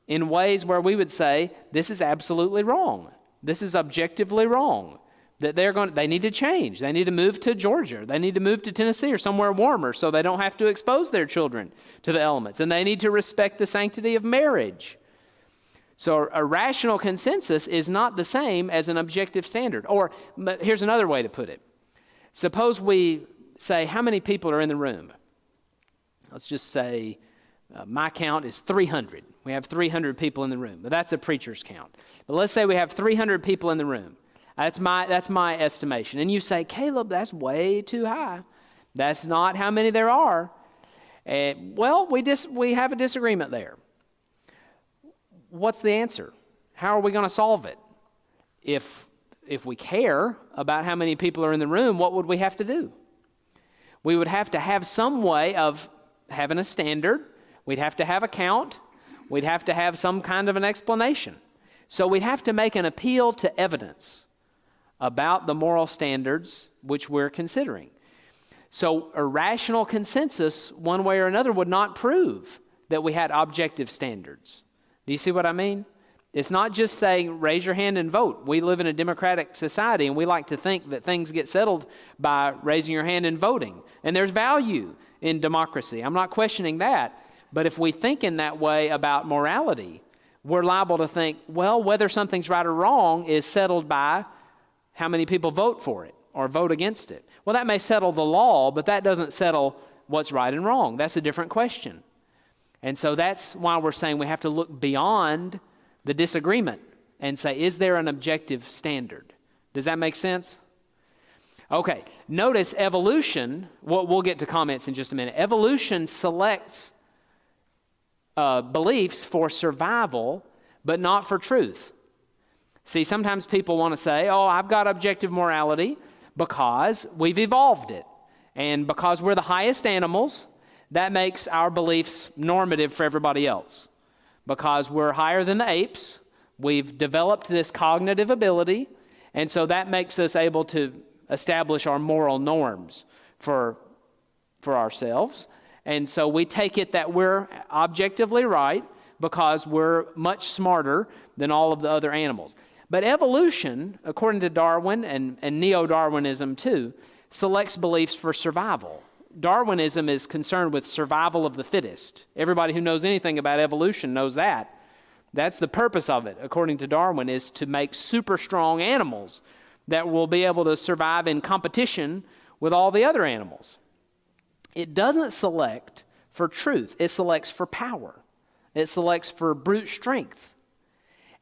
in ways where we would say, this is absolutely wrong. This is objectively wrong. That they need to change. They need to move to Georgia. They need to move to Tennessee or somewhere warmer so they don't have to expose their children to the elements. And they need to respect the sanctity of marriage. So a rational consensus is not the same as an objective standard. Or here's another way to put it. Suppose we say, how many people are in the room? Let's just say my count is 300. We have 300 people in the room. But that's a preacher's count. But let's say we have 300 people in the room. That's my estimation. And you say, Caleb, that's way too high. That's not how many there are. Well, we have a disagreement there. What's the answer? How are we going to solve it? If we care about how many people are in the room, what would we have to do? We would have to have some way of having a standard. We'd have to have a count. We'd have to have some kind of an explanation. So we'd have to make an appeal to evidence about the moral standards which we're considering. So a rational consensus, one way or another, would not prove that we had objective standards. Do you see what I mean? It's not just saying, raise your hand and vote. We live in a democratic society, and we like to think that things get settled by raising your hand and voting. And there's value in democracy. I'm not questioning that. But if we think in that way about morality, we're liable to think, well, whether something's right or wrong is settled by how many people vote for it or vote against it. Well, that may settle the law, but that doesn't settle what's right and wrong. That's a different question. And so that's why we're saying we have to look beyond the disagreement and say, is there an objective standard? Does that make sense? Okay, notice evolution, we'll get to comments in just a minute. Evolution selects beliefs for survival, but not for truth. See, sometimes people want to say, oh, I've got objective morality because we've evolved it. And because we're the highest animals, that makes our beliefs normative for everybody else. Because we're higher than the apes, we've developed this cognitive ability, And so that makes us able to establish our moral norms for ourselves. And so we take it that we're objectively right because we're much smarter than all of the other animals. But evolution, according to Darwin and neo-Darwinism too, selects beliefs for survival. Darwinism is concerned with survival of the fittest. Everybody who knows anything about evolution knows that. That's the purpose of it, according to Darwin, is to make super strong animals that will be able to survive in competition with all the other animals. It doesn't select for truth. It selects for power. It selects for brute strength.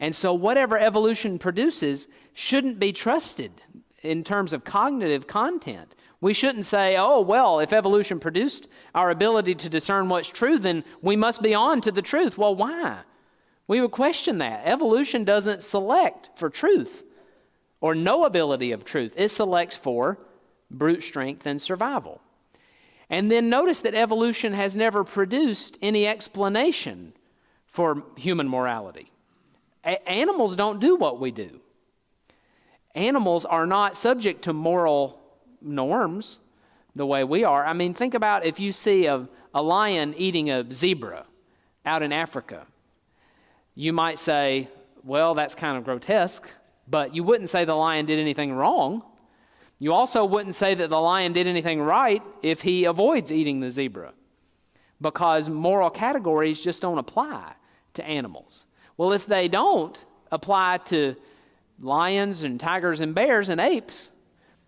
And so whatever evolution produces shouldn't be trusted in terms of cognitive content. We shouldn't say, oh, well, if evolution produced our ability to discern what's true, then we must be on to the truth. Well, why? We would question that. Evolution doesn't select for truth or no ability of truth. It selects for brute strength and survival. And then notice that evolution has never produced any explanation for human morality. Animals don't do what we do. Animals are not subject to moral norms the way we are. I mean, think about if you see a lion eating a zebra out in Africa. You might say, well, that's kind of grotesque, but you wouldn't say the lion did anything wrong. You also wouldn't say that the lion did anything right if he avoids eating the zebra, because moral categories just don't apply to animals. Well, if they don't apply to lions and tigers and bears and apes,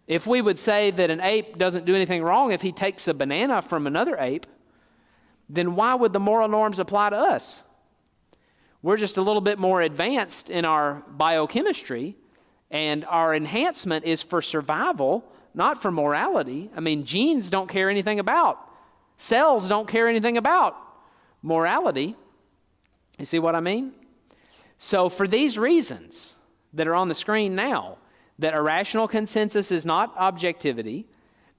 if we would say that an ape doesn't do anything wrong if he takes a banana from another ape, then why would the moral norms apply to us? We're just a little bit more advanced in our biochemistry, and our enhancement is for survival, not for morality. I mean, genes don't care anything about. Cells don't care anything about morality. You see what I mean? So for these reasons that are on the screen now, that irrational consensus is not objectivity,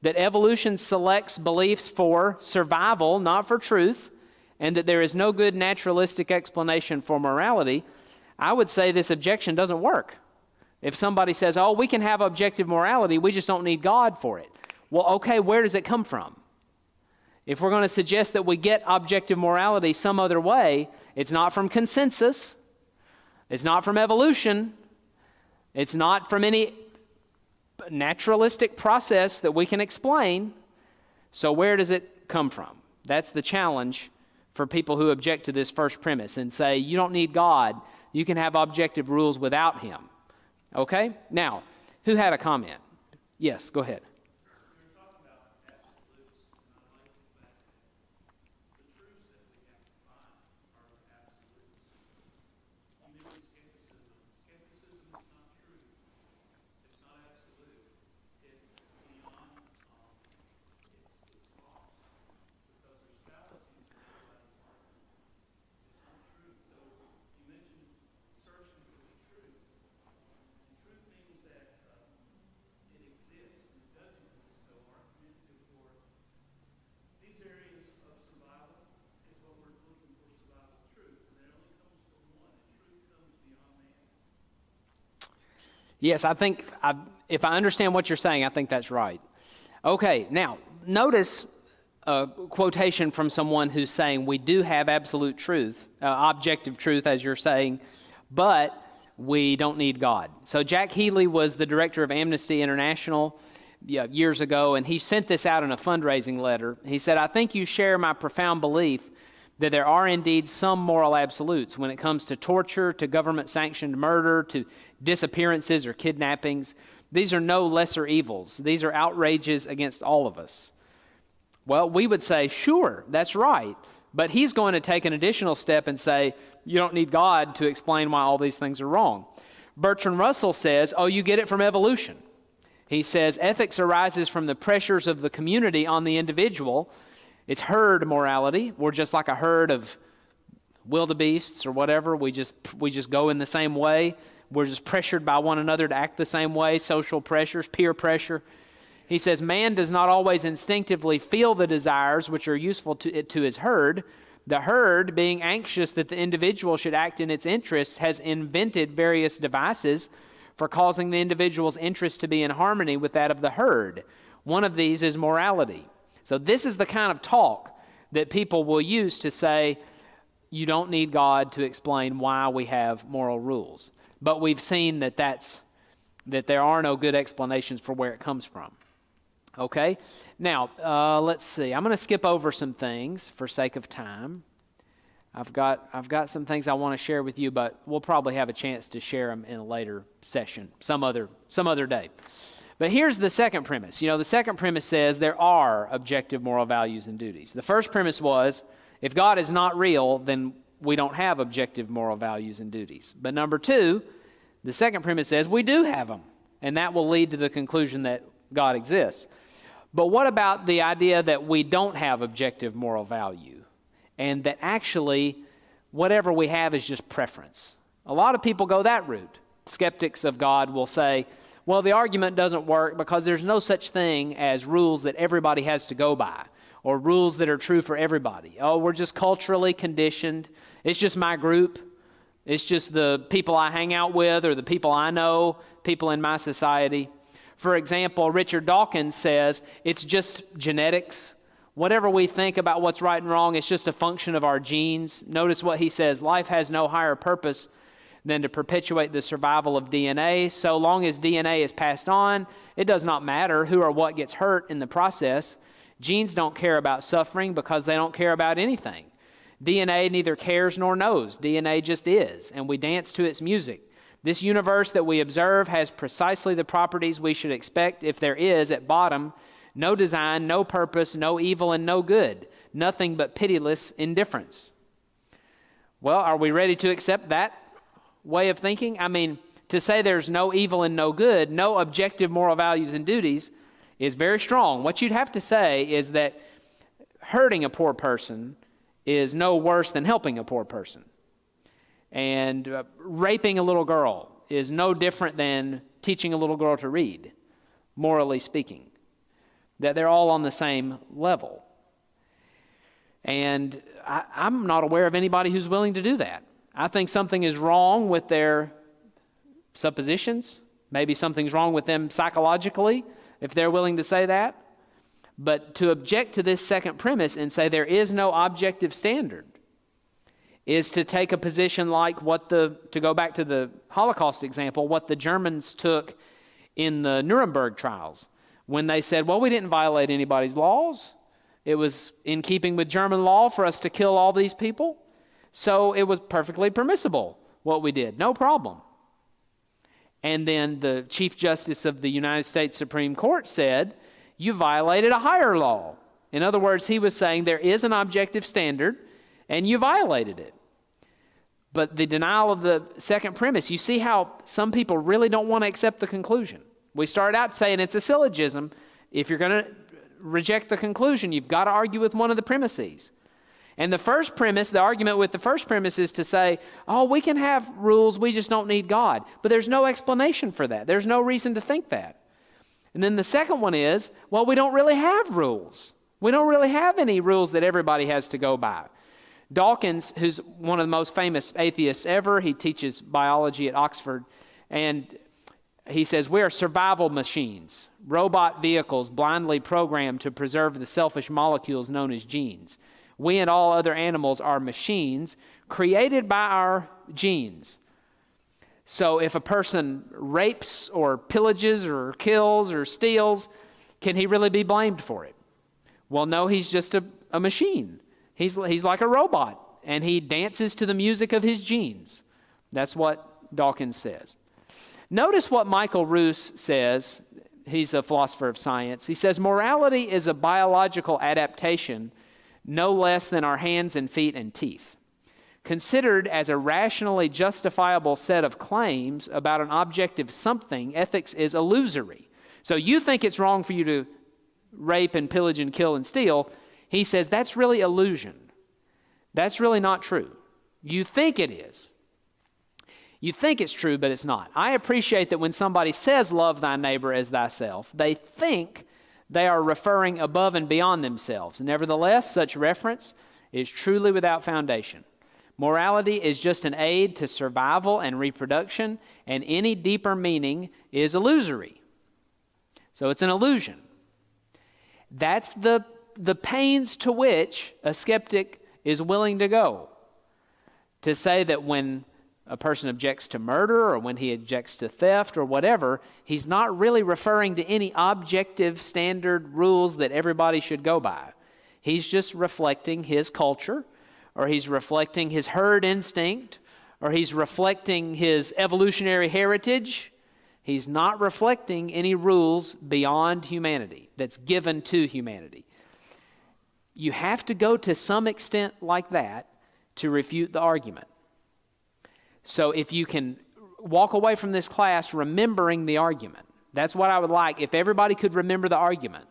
that evolution selects beliefs for survival, not for truth, and that there is no good naturalistic explanation for morality, I would say this objection doesn't work. If somebody says, oh, we can have objective morality, we just don't need God for it. Well, okay, where does it come from? If we're going to suggest that we get objective morality some other way, it's not from consensus, it's not from evolution, it's not from any naturalistic process that we can explain. So where does it come from? That's the challenge for people who object to this first premise and say, you don't need God, you can have objective rules without him. Okay? Now, who had a comment? Yes, go ahead. Yes, I think, if I understand what you're saying, I think that's right. Okay, now, notice a quotation from someone who's saying we do have absolute truth, objective truth, as you're saying, but we don't need God. So Jack Healy was the director of Amnesty International years ago, and he sent this out in a fundraising letter. He said, I think you share my profound belief that there are indeed some moral absolutes when it comes to torture, to government-sanctioned murder, to disappearances or kidnappings. These are no lesser evils. These are outrages against all of us. Well, we would say, sure, that's right. But he's going to take an additional step and say, you don't need God to explain why all these things are wrong. Bertrand Russell says, oh, you get it from evolution. He says, ethics arises from the pressures of the community on the individual. It's herd morality. We're just like a herd of wildebeests or whatever. We just go in the same way. We're just pressured by one another to act the same way, social pressures, peer pressure. He says, man does not always instinctively feel the desires which are useful to his herd. The herd, being anxious that the individual should act in its interests, has invented various devices for causing the individual's interest to be in harmony with that of the herd. One of these is morality. So this is the kind of talk that people will use to say, you don't need God to explain why we have moral rules. But we've seen that there are no good explanations for where it comes from. Okay? Now, let's see. I'm going to skip over some things for sake of time. I've got some things I want to share with you, but we'll probably have a chance to share them in a later session, some other day. But here's the second premise. The second premise says there are objective moral values and duties. The first premise was, if God is not real, then we don't have objective moral values and duties. But number two, the second premise says we do have them, and that will lead to the conclusion that God exists. But what about the idea that we don't have objective moral value, and that actually whatever we have is just preference? A lot of people go that route. Skeptics of God will say, well, the argument doesn't work because there's no such thing as rules that everybody has to go by, or rules that are true for everybody. Oh, we're just culturally conditioned. It's just my group. It's just the people I hang out with or the people I know, people in my society. For example, Richard Dawkins says it's just genetics. Whatever we think about what's right and wrong, it's just a function of our genes. Notice what he says, life has no higher purpose than to perpetuate the survival of DNA. So long as DNA is passed on, it does not matter who or what gets hurt in the process. Genes don't care about suffering because they don't care about anything. DNA neither cares nor knows. DNA just is, and we dance to its music. This universe that we observe has precisely the properties we should expect if there is, at bottom, no design, no purpose, no evil, and no good. Nothing but pitiless indifference. Well, are we ready to accept that way of thinking? I mean, to say there's no evil and no good, no objective moral values and duties, is very strong. What you'd have to say is that hurting a poor person is no worse than helping a poor person. And raping a little girl is no different than teaching a little girl to read, morally speaking. That they're all on the same level. And I'm not aware of anybody who's willing to do that. I think something is wrong with their suppositions. Maybe something's wrong with them psychologically, if they're willing to say that. But to object to this second premise and say there is no objective standard is to take a position like to go back to the Holocaust example, what the Germans took in the Nuremberg trials, when they said, well, we didn't violate anybody's laws. It was in keeping with German law for us to kill all these people. So it was perfectly permissible what we did, no problem. And then the Chief Justice of the United States Supreme Court said, you violated a higher law. In other words, he was saying there is an objective standard and you violated it. But the denial of the second premise, you see how some people really don't want to accept the conclusion. We started out saying it's a syllogism. If you're going to reject the conclusion, you've got to argue with one of the premises. And the first premise, the argument with the first premise is to say, oh, we can have rules, we just don't need God. But there's no explanation for that. There's no reason to think that. And then the second one is, well, we don't really have rules. We don't really have any rules that everybody has to go by. Dawkins, who's one of the most famous atheists ever, he teaches biology at Oxford, and he says, we are survival machines, robot vehicles blindly programmed to preserve the selfish molecules known as genes. We and all other animals are machines created by our genes. So if a person rapes or pillages or kills or steals, can he really be blamed for it? Well, no, he's just a machine. He's like a robot, and he dances to the music of his genes. That's what Dawkins says. Notice what Michael Roos says. He's a philosopher of science. He says, morality is a biological adaptation no less than our hands and feet and teeth. Considered as a rationally justifiable set of claims about an objective something, ethics is illusory. So you think it's wrong for you to rape and pillage and kill and steal. He says that's really illusion. That's really not true. You think it is. You think it's true, but it's not. I appreciate that when somebody says love thy neighbor as thyself, they think they are referring above and beyond themselves. Nevertheless, such reference is truly without foundation. Morality is just an aid to survival and reproduction, and any deeper meaning is illusory. So it's an illusion. That's the pains to which a skeptic is willing to go. To say that when a person objects to murder or when he objects to theft or whatever, he's not really referring to any objective standard rules that everybody should go by. He's just reflecting his culture, or he's reflecting his herd instinct, or he's reflecting his evolutionary heritage. He's not reflecting any rules beyond humanity that's given to humanity. You have to go to some extent like that to refute the argument. So if you can walk away from this class remembering the argument, that's what I would like, if everybody could remember the argument.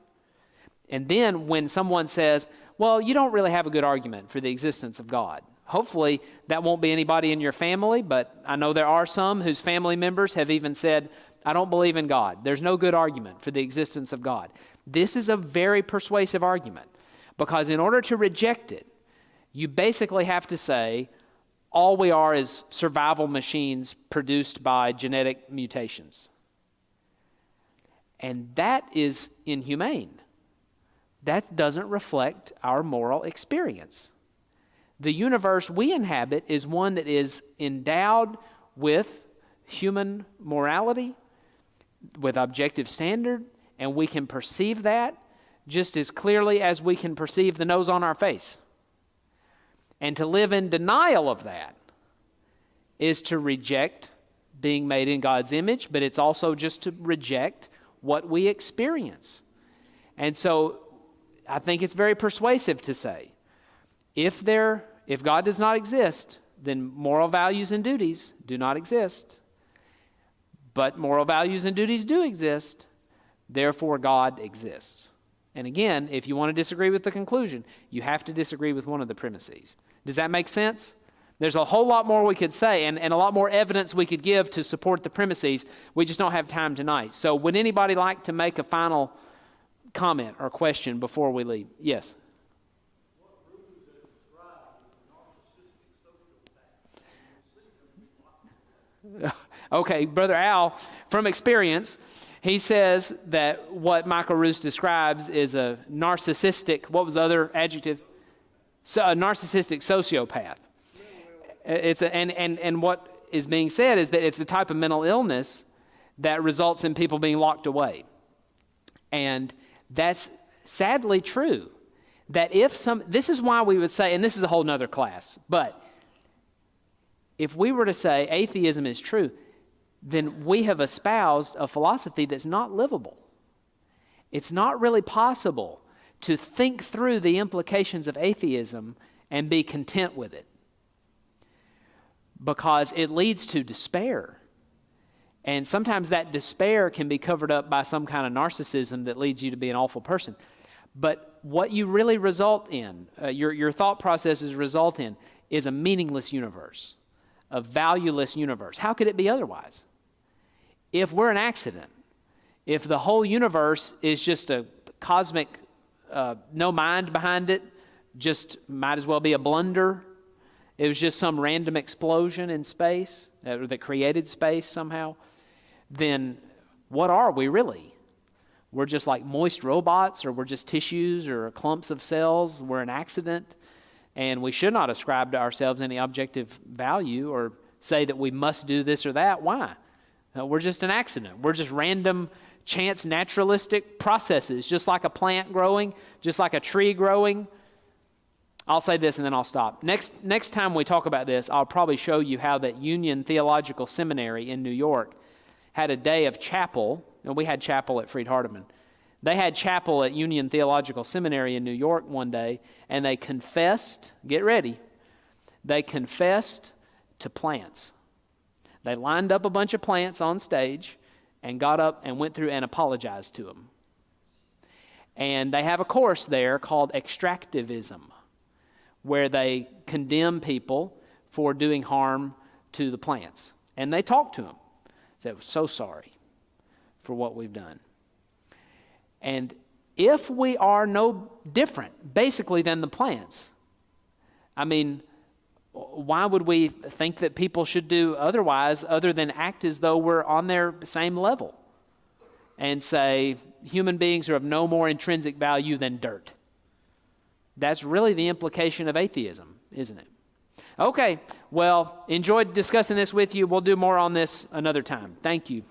And then when someone says, well, you don't really have a good argument for the existence of God. Hopefully that won't be anybody in your family, but I know there are some whose family members have even said, I don't believe in God. There's no good argument for the existence of God. This is a very persuasive argument, because in order to reject it, you basically have to say, all we are is survival machines produced by genetic mutations. And that is inhumane. That doesn't reflect our moral experience. The universe we inhabit is one that is endowed with human morality, with objective standard, and we can perceive that just as clearly as we can perceive the nose on our face. And to live in denial of that is to reject being made in God's image, but it's also just to reject what we experience. And so I think it's very persuasive to say, if God does not exist, then moral values and duties do not exist. But moral values and duties do exist, therefore God exists. And again, if you want to disagree with the conclusion, you have to disagree with one of the premises. Does that make sense? There's a whole lot more we could say and a lot more evidence we could give to support the premises. We just don't have time tonight. So would anybody like to make a final comment or question before we leave? Yes. Okay, Brother Al, from experience, he says that what Michael Roos describes is a narcissistic, what was the other adjective? So, a narcissistic sociopath. And what is being said is that it's a type of mental illness that results in people being locked away. And that's sadly true. That this is why we would say, and this is a whole nother class, but if we were to say atheism is true, then we have espoused a philosophy that's not livable. It's not really possible to think through the implications of atheism and be content with it, because it leads to despair. And sometimes that despair can be covered up by some kind of narcissism that leads you to be an awful person. But what you really result in, your thought processes result in, is a meaningless universe, a valueless universe. How could it be otherwise? If we're an accident, if the whole universe is just a cosmic, no mind behind it, just might as well be a blunder, it was just some random explosion in space that created space somehow, then what are we really? We're just like moist robots, or we're just tissues or clumps of cells. We're an accident, and we should not ascribe to ourselves any objective value or say that we must do this or that. Why? We're just an accident. We're just random, chance, naturalistic processes, just like a plant growing, just like a tree growing. I'll say this and then I'll stop. Next time we talk about this, I'll probably show you how that Union Theological Seminary in New York had a day of chapel, and we had chapel at Freed-Hardeman. They had chapel at Union Theological Seminary in New York one day, and they confessed, get ready, they confessed to plants. They lined up a bunch of plants on stage and got up and went through and apologized to them. And they have a course there called extractivism, where they condemn people for doing harm to the plants. And they talk to them. Say, we're so sorry for what we've done. And if we are no different, basically, than the plants, I mean, why would we think that people should do otherwise other than act as though we're on their same level and say human beings are of no more intrinsic value than dirt? That's really the implication of atheism, isn't it? Okay, well, enjoyed discussing this with you. We'll do more on this another time. Thank you.